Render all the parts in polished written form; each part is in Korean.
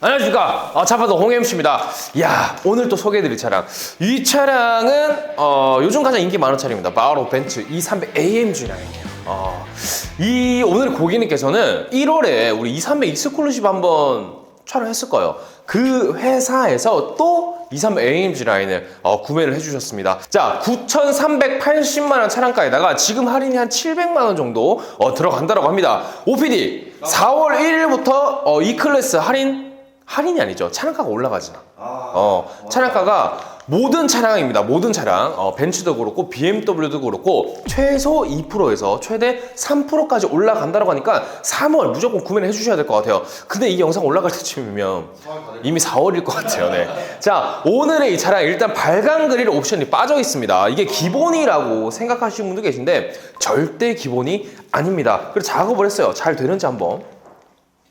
안녕하십니까. 자파도 홍MC입니다. 이야, 오늘 또 소개해드릴 차량. 이 차량은 요즘 가장 인기 많은 차량입니다. 바로 벤츠 E300 AMG 라인이에요. 오늘 고객님께서는 1월에 우리 E300 익스클루시브 한번 촬영했을 거예요. 그 회사에서 또 E300 AMG 라인을 구매를 해주셨습니다. 자, 9,380만원 차량가에다가 지금 할인이 한 700만원 정도 들어간다고 합니다. OPD 4월 1일부터 E클래스 할인이 아니죠. 차량가가 올라가잖아. 차량가가 모든 차량입니다. 모든 차량. 벤츠도 그렇고 BMW도 그렇고 최소 2%에서 최대 3%까지 올라간다고 하니까 3월 무조건 구매를 해주셔야 될 것 같아요. 근데 이 영상 올라갈 때쯤이면 이미 4월일 것 같아요. 네. 자, 오늘의 이 차량 일단 발광 그릴 옵션이 빠져 있습니다. 이게 기본이라고 생각하시는 분도 계신데 절대 기본이 아닙니다. 그래서 작업을 했어요. 잘 되는지 한번.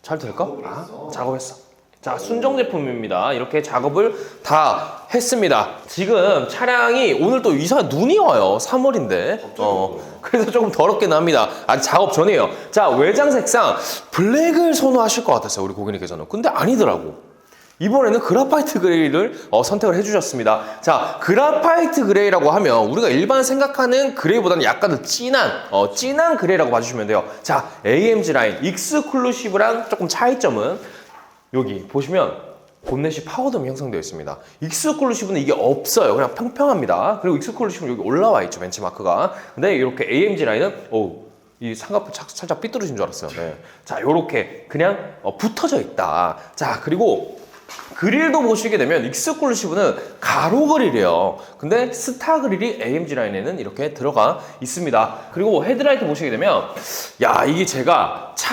잘 될까? 작업했어. 자, 순정 제품입니다. 이렇게 작업을 다 했습니다. 지금 차량이 오늘 또 이상한 눈이 와요. 3월인데. 그래서 조금 더럽게 납니다. 아직 작업 전이에요. 자, 외장 색상 블랙을 선호하실 것 같았어요. 우리 고객님께서는. 근데 아니더라고. 이번에는 그라파이트 그레이를 선택을 해주셨습니다. 자, 그라파이트 그레이라고 하면 우리가 일반 생각하는 그레이보다는 약간 더 진한 그레이라고 봐주시면 돼요. 자, AMG 라인 익스클루시브랑 조금 차이점은 여기 보시면 본넷이 파워덤이 형성되어 있습니다. 익스클루시브는 이게 없어요. 그냥 평평합니다. 그리고 익스클루시브는 여기 올라와 있죠. 벤치마크가. 근데 이렇게 AMG 라인은 이 상가포 살짝 삐뚤어진 줄 알았어요. 네. 자, 요렇게 그냥 붙어져 있다. 자, 그리고 그릴도 보시게 되면 익스클루시브는 가로 그릴이에요. 근데 스타 그릴이 AMG 라인에는 이렇게 들어가 있습니다. 그리고 헤드라이트 보시게 되면 이게 제가 제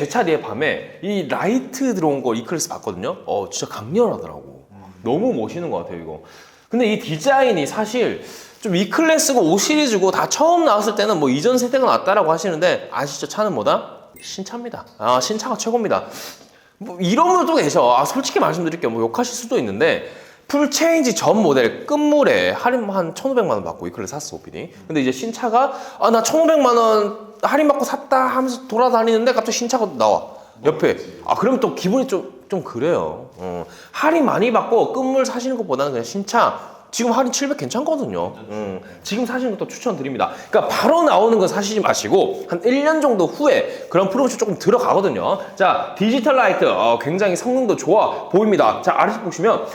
차 뒤에 밤에 이 라이트 들어온 거 E클래스 봤거든요. 진짜 강렬하더라고. 너무 멋있는 것 같아요, 이거. 근데 이 디자인이 사실 좀 E클래스고 5 시리즈고 다 처음 나왔을 때는 뭐 이전 세대가 낫다라고 하시는데 아시죠? 차는 뭐다? 신차입니다. 신차가 최고입니다. 뭐 이런 분들도 계셔. 솔직히 말씀드릴게요. 뭐 욕하실 수도 있는데 풀체인지 전 모델 끝물에 할인 한 1,500만 원 받고 E클래스 샀어, OPD. 근데 이제 신차가 나 1,500만 원 할인 받고 샀다 하면서 돌아다니는데 갑자기 신차가 나와. 옆에. 그러면 또 기분이 좀 그래요. 할인 많이 받고 끝물 사시는 것보다는 그냥 신차 지금 할인 700 괜찮거든요. 지금 사시는 것도 추천드립니다. 그러니까 바로 나오는 거 사시지 마시고 한 1년 정도 후에 그런 프로모션 조금 들어가거든요. 자, 디지털 라이트 굉장히 성능도 좋아 보입니다. 자, 아래서 보시면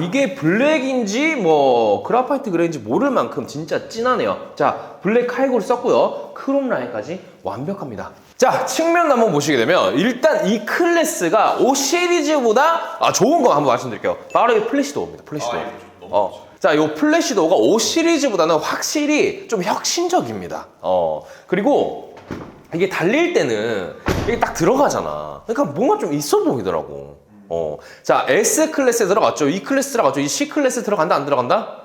이게 블랙인지 뭐 그라파이트 그레이인지 모를 만큼 진짜 진하네요. 자, 블랙 카이고를 썼고요. 크롬 라인까지 완벽합니다. 자, 측면 한번 보시게 되면 일단 이 클래스가 5 시리즈보다 좋은 거 한번 말씀드릴게요. 바로 이 플래시도어입니다. 플래시도어. 자, 요 플래시도어가 5 시리즈보다는 확실히 좀 혁신적입니다. 그리고 이게 달릴 때는 이게 딱 들어가잖아. 그러니까 뭔가 좀 있어 보이더라고. 자, S 클래스에 들어갔죠. E 클래스 들어갔죠. 이 C 클래스 들어간다, 안 들어간다?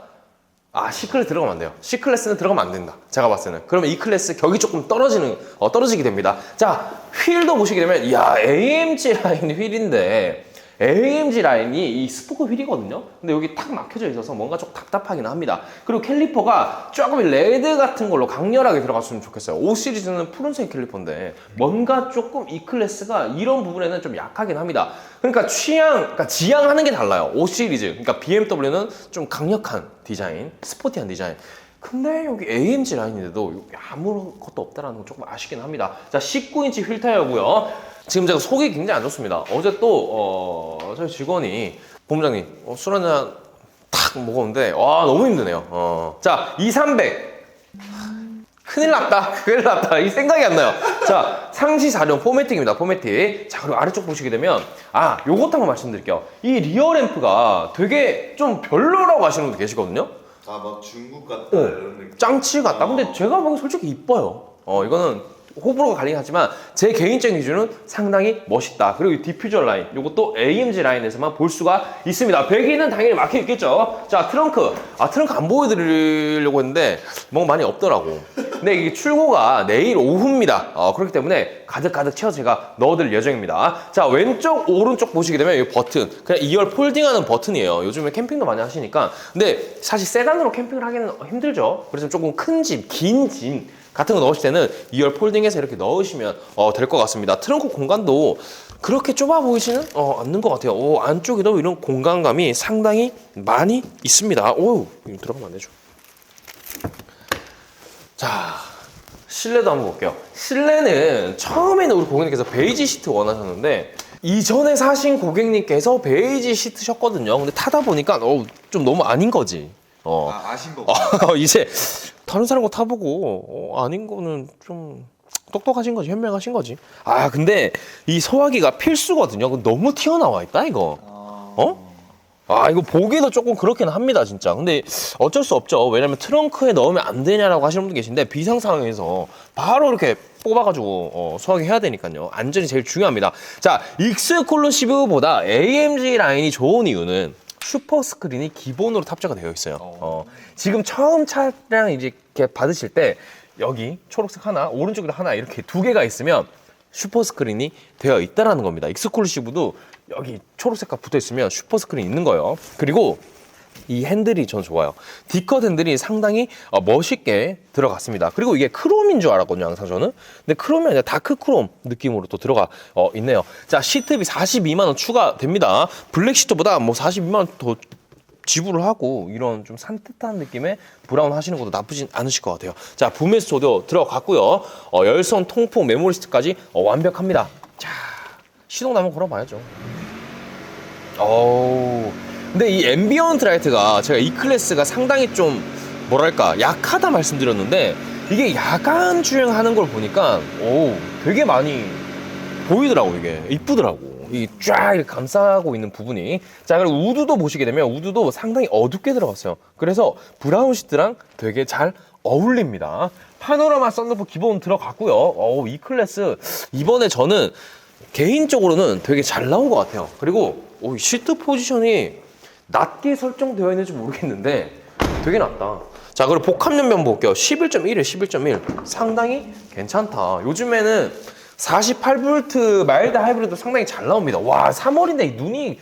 C 클래스 들어가면 안 돼요. C 클래스는 들어가면 안 된다. 제가 봤을 때는. 그러면 E 클래스 격이 조금 떨어지게 됩니다. 자, 휠도 보시게 되면, AMG 라인 휠인데, AMG 라인이 이 스포크 휠이거든요. 근데 여기 탁 막혀져 있어서 뭔가 좀 답답하긴 합니다. 그리고 캘리퍼가 조금 레드 같은 걸로 강렬하게 들어갔으면 좋겠어요. 5 시리즈는 푸른색 캘리퍼인데 뭔가 조금 이 클래스가 이런 부분에는 좀 약하긴 합니다. 그러니까 지향하는 게 달라요. 5 시리즈. 그러니까 BMW는 좀 강력한 디자인, 스포티한 디자인. 근데 여기 AMG 라인인데도 여기 아무것도 없다는 건 조금 아쉽긴 합니다. 자, 19인치 휠 타이어고요. 지금 제가 속이 굉장히 안 좋습니다. 어제 또 저희 직원이 본부장님 술 한잔 탁 먹었는데 너무 힘드네요. 자, 2300 큰일 났다. 이 생각이 안 나요. 자, 상시 사령 포매틱입니다. 포매틱. 자, 그리고 아래쪽 보시게 되면 요것 한번 말씀드릴게요. 이 리어 램프가 되게 좀 별로라고 하시는 분도 계시거든요. 막 중국 같다 이런 느낌. 짱치 같다. 근데 제가 보기엔 솔직히 이뻐요. 이거는 호불호가 갈리긴 하지만 제 개인적인 기준은 상당히 멋있다. 그리고 이 디퓨저 라인, 이것도 AMG 라인에서만 볼 수가 있습니다. 배기는 당연히 막혀 있겠죠. 자, 트렁크. 트렁크 안 보여드리려고 했는데 뭔가 많이 없더라고. 근데 이게 출고가 내일 오후입니다. 그렇기 때문에 가득가득 채워서 제가 넣어드릴 예정입니다. 자, 왼쪽 오른쪽 보시게 되면 이 버튼, 그냥 2열 폴딩하는 버튼이에요. 요즘에 캠핑도 많이 하시니까. 근데 사실 세단으로 캠핑을 하기는 힘들죠. 그래서 조금 큰 짐, 긴 짐 같은 거 넣으실 때는 2열 폴딩해서 이렇게 넣으시면 될 것 같습니다. 트렁크 공간도 그렇게 좁아 보이지는 않는 것 같아요. 안쪽에도 이런 공간감이 상당히 많이 있습니다. 오, 이거 들어가면 안 되죠. 자, 실내도 한번 볼게요. 실내는 처음에는 우리 고객님께서 베이지 시트 원하셨는데 이전에 사신 고객님께서 베이지 시트셨거든요. 근데 타다 보니까 좀 너무 아닌 거지. 아신 거구나. 이제 다른 사람 거 타보고 아닌 거는 좀 똑똑하신 거지, 현명하신 거지. 근데 이 소화기가 필수거든요. 너무 튀어나와 있다 이거. 이거 보기도 조금 그렇긴 합니다 진짜. 근데 어쩔 수 없죠. 왜냐면 트렁크에 넣으면 안 되냐라고 하시는 분도 계신데 비상 상황에서 바로 이렇게 뽑아가지고 소화기 해야 되니까요. 안전이 제일 중요합니다. 자, 익스클루시브보다 AMG 라인이 좋은 이유는 슈퍼 스크린이 기본으로 탑재가 되어 있어요. 지금 처음 차량 이제 이렇게 받으실 때 여기 초록색 하나, 오른쪽에도 하나 이렇게 두 개가 있으면 슈퍼 스크린이 되어 있다라는 겁니다. 익스클루시브도 여기 초록색깔 붙어 있으면 슈퍼 스크린 있는 거예요. 그리고 이 핸들이 전 좋아요. D컷 핸들이 상당히 멋있게 들어갔습니다. 그리고 이게 크롬인 줄 알았거든요, 항상 저는. 근데 크롬이 아니라 다크 크롬 느낌으로 또 들어가 있네요. 자, 시트비 42만 원 추가됩니다. 블랙 시트보다 뭐 42만 원 더 지불을 하고 이런 좀 산뜻한 느낌의 브라운 하시는 것도 나쁘진 않으실 것 같아요. 자, 부메스토도 들어갔고요. 열선, 통풍, 메모리 시트까지 완벽합니다. 자, 시동 나면 걸어봐야죠. 근데 이 앰비언트 라이트가 제가 이 클래스가 상당히 좀 뭐랄까 약하다 말씀드렸는데 이게 야간 주행하는 걸 보니까 되게 많이 보이더라고. 이게 이쁘더라고. 이 쫙 이렇게 감싸고 있는 부분이. 자, 그리고 우드도 보시게 되면 우드도 상당히 어둡게 들어갔어요. 그래서 브라운 시트랑 되게 잘 어울립니다. 파노라마 썬루프 기본 들어갔고요. 이 클래스 이번에 저는 개인적으로는 되게 잘 나온 것 같아요. 그리고 시트 포지션이 낮게 설정되어 있는지 모르겠는데 되게 낮다. 자, 그리고 복합연면 볼게요. 11.1에 11.1 상당히 괜찮다. 요즘에는 48V 마일드 하이브리드 상당히 잘 나옵니다. 와, 3월인데 눈이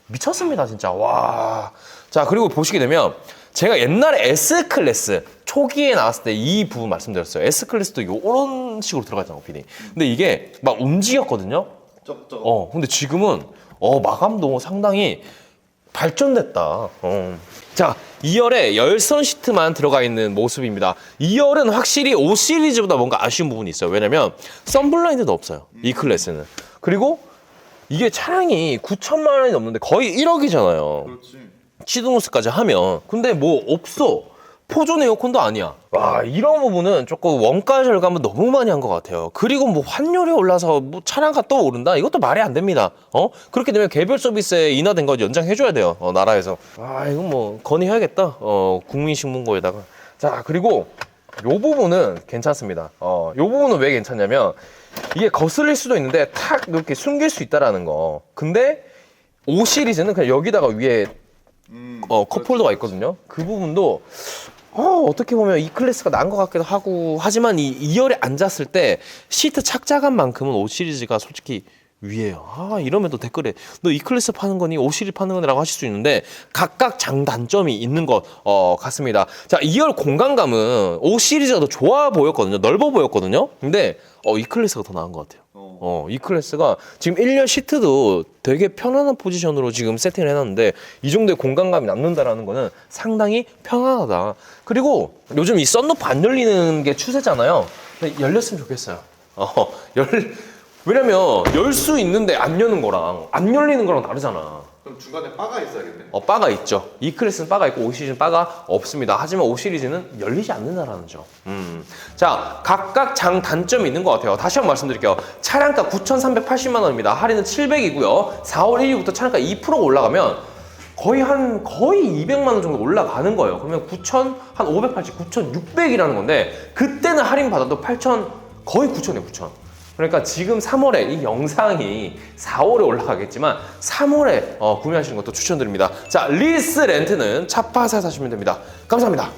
미쳤습니다 진짜. 와. 자, 그리고 보시게 되면 제가 옛날에 S클래스 초기에 나왔을 때 이 부분 말씀드렸어요. S클래스도 이런 식으로 들어가잖아요, PD. 근데 이게 막 움직였거든요. 쩍쩍. 근데 지금은 마감도 상당히 발전됐다. 자, 2열에 열선 시트만 들어가 있는 모습입니다. 2열은 확실히 5 시리즈보다 뭔가 아쉬운 부분이 있어요. 왜냐면 썬블라인드도 없어요, 이 클래스는. 그리고 이게 차량이 9천만 원이 넘는데 거의 1억이잖아요. 그렇지. 시드노스까지 하면. 근데 뭐 없어. 포존 에어컨도 아니야. 와, 이런 부분은 조금 원가 절감은 너무 많이 한 것 같아요. 그리고 뭐 환율이 올라서 뭐 차량가 또 오른다? 이것도 말이 안 됩니다. 그렇게 되면 개별 서비스에 인하된 거 연장해줘야 돼요. 나라에서. 이건 뭐 건의해야겠다. 국민신문고에다가. 자, 그리고 요 부분은 괜찮습니다. 요 부분은 왜 괜찮냐면 이게 거슬릴 수도 있는데 탁 이렇게 숨길 수 있다라는 거. 근데 5 시리즈는 그냥 여기다가 위에 컵홀더가 있거든요. 그 부분도 어떻게 보면 이 클래스가 나은 것 같기도 하고, 하지만 이 2열에 앉았을 때 시트 착자감만큼은 5 시리즈가 솔직히 위에요. 이러면 또 댓글에 너 이 클래스 파는 거니 5 시리즈 파는 거니라고 하실 수 있는데 각각 장단점이 있는 것 같습니다. 자, 2열 공간감은 5 시리즈가 더 좋아 보였거든요. 넓어 보였거든요. 근데 이 클래스가 더 나은 것 같아요. 이 클래스가 지금 1열 시트도 되게 편안한 포지션으로 지금 세팅을 해놨는데 이 정도의 공간감이 남는다라는 거는 상당히 편안하다. 그리고 요즘 이 썬루프 안 열리는 게 추세잖아요. 근데 열렸으면 좋겠어요. 왜냐면 열 수 있는데 안 여는 거랑 안 열리는 거랑 다르잖아. 그럼 중간에 바가 있어야겠네. 바가 있죠. 이 클래스는 바가 있고 5 시리즈는 바가 없습니다. 하지만 5 시리즈는 열리지 않는다라는 점. 자, 각각 장단점이 있는 것 같아요. 다시 한번 말씀드릴게요. 차량가 9,380만 원입니다. 할인은 700이고요. 4월 1일부터 차량가 2% 올라가면 거의 200만 원 정도 올라가는 거예요. 그러면 9,580, 9,600이라는 건데 그때는 할인 받아도 8,000, 거의 9,000이에요, 9,000. 그러니까 지금 3월에 이 영상이 4월에 올라가겠지만 3월에 구매하시는 것도 추천드립니다. 자, 리스 렌트는 차파사에 사시면 됩니다. 감사합니다.